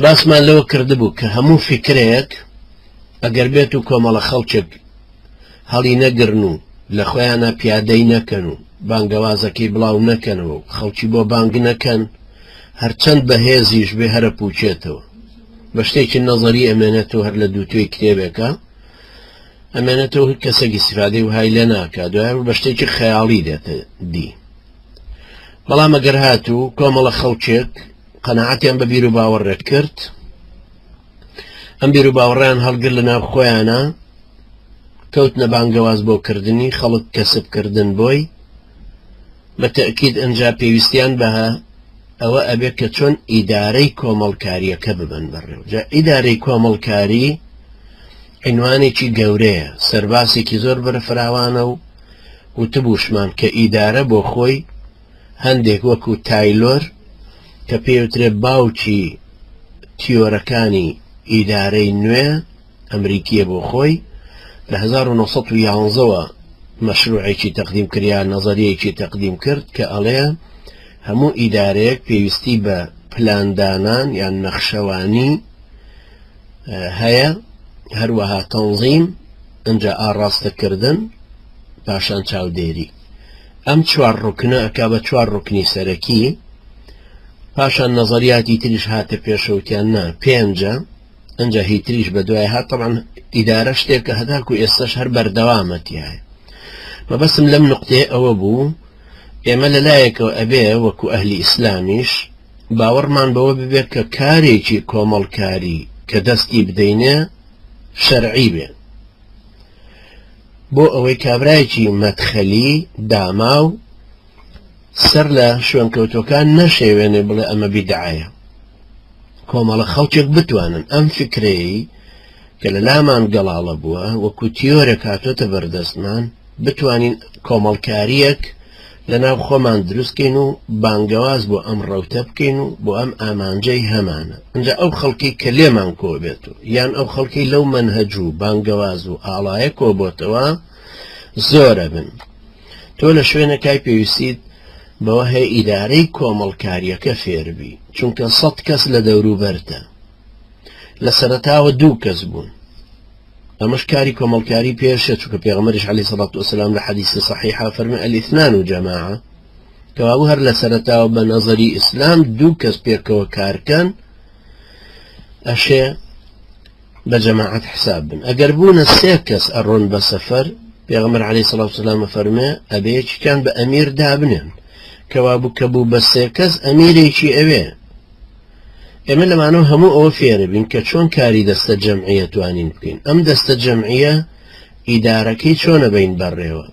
باسمان لەوە کردبوو کە هەموو فکرێک ئەگەر بێت و کۆمەڵە خەڵکێک هەڵی نەگرن و لە خۆیانە پیادەی نەکەن و بانگەوازەکەی بڵاو نەکەنەوە و خەڵکی بۆ بانگ نەکەن هەرچەند بەهێزیش بێ هەرە پوچێتەوە بە شتێکی نەزەری ئەمێنێتەوە هەر لە دووتوێی کتێبێکە ئەمێنێتەوە کەسێکی استیفادەی وهای لێ ناکات دوای بە شتێکی خەیاڵی دێتە دی بەڵام ئەگەر هاتوو کۆمەڵە خەڵکێک قەناعەتیان بە بیر و باوەڕێت کرد ئەم بیر و باوەڕیان هەڵگر لە ناو خۆیانە کەوتنە بانگەواز بۆ کردنی خەڵک کەسبکردن بۆی بە تەئکید ئەنجا پێویستیان بەها ئەوە ئەبێت کە چۆن ئیدارەی کۆمەڵکاریەکە ببن بەڕێوە جا ئیدارەی کۆمەڵکاری عنوانێکی گەورەیە سەرباسێکی زۆر بەرەفراوانە و وتبووشمان کە ئیدارە بۆ خۆی هەندێک وەکو تایلۆر کە پێوترێت باوکی تیۆرەکانی ئیدارەی نوێ ئەمریکیە بۆ خۆی لە 1911ەوە مەشروعێکی تەقدیم کریا نەزەریەکی تەقدیم کرد کە ئەڵێ هەموو ئیدارەیەک پێویستی بە پلاندانان یان نەخشەوانی هەیە هەروەها تەنظیم ئەنجا ئاڕاستەکردن پاشان چاودێری ئەم چوار ڕوکنە ئەکا بە چوار ڕوکنی سەرەکی پاشان نەزەریاتی تریش هاتە پێشەوتیان نا پێنجە ئەنجا هی تریش بە دوای هات طبعا ئیدارە شتێکە هەتاکو ئێستاش هەر بەردەوامەتی هەیە مەبەستم لەم نوقتەیە ئەوە بوو ئێمە لەلایەکەوە ئەبێ وەکو ئەهلی ئیسلامیش باوەڕمان بەوە ببێت کە کارێکی کۆمەڵکاری کە دەستی بدەینێ شەرعی بێ بۆ ئەوەی کابرایەکی مەدخەلی داماو سەر لە شوێنکەوتەکان نەشێوێنێ بڵێ ئەمە بیدعایە کۆمەڵە خەڵکێک بتوانن ئەم فکرەیە کە لە لامان گەڵاڵە بووە وەکو تیۆرێک هاتۆتە بەردەستمان بتوانین کۆمەڵکاریەک لە ناو خۆمان دروستکەین و بانگەواز بۆ ئەم ڕەوتە بکەین و بۆ ئەم ئامانجەی هەمانە ئەنجا ئەو خەڵکی کە لێمان کۆ بێت و یان ئەو خەڵکی لەو مەنهەج و بانگەواز و ئاڵایە کۆ بۆتەوە زۆرە بن تۆ لە شوێنەکای پێویستیت بەوە هەیە ئیدارەی کۆمەڵکاریەکە فێربی چونکە 100 کەس لە دەوروبەرتە لە سەرەتاوە 2 کەس بوون ئەمەش کاری کۆمەڵکاری پێشە چونکە پێغەمبەریش عەلەیهی سەڵات وەسەلام لە حەدیثی صەحیحا فەرمووی ئەلیثنان جەماعە کەوابوو هەر لە سەرەتاوە بە نەزەری ئیسلام 2 کەس پێکەوە کارکەن ئەشێ بە جەماعەت حساب بن ئەگەر بوونە 3 کەس ئەڕۆن بە سەفەر پێغەمبەر عەلەیهی سەڵات وەسەلام فەرمووی ئەبێ یەکێکیان بە ئەمیر دابنێن کەوابوو کە بوو بە 3 کەس ئەمیرێکی ئەوێ ئێمە لەمانەوە هەموو ئەوە فێربین کە چۆن کاری دەستە جەمعیە توانین بکەین ئەم دەستە جەمعیە ئیدارەکەی چۆنە بین بەڕێوە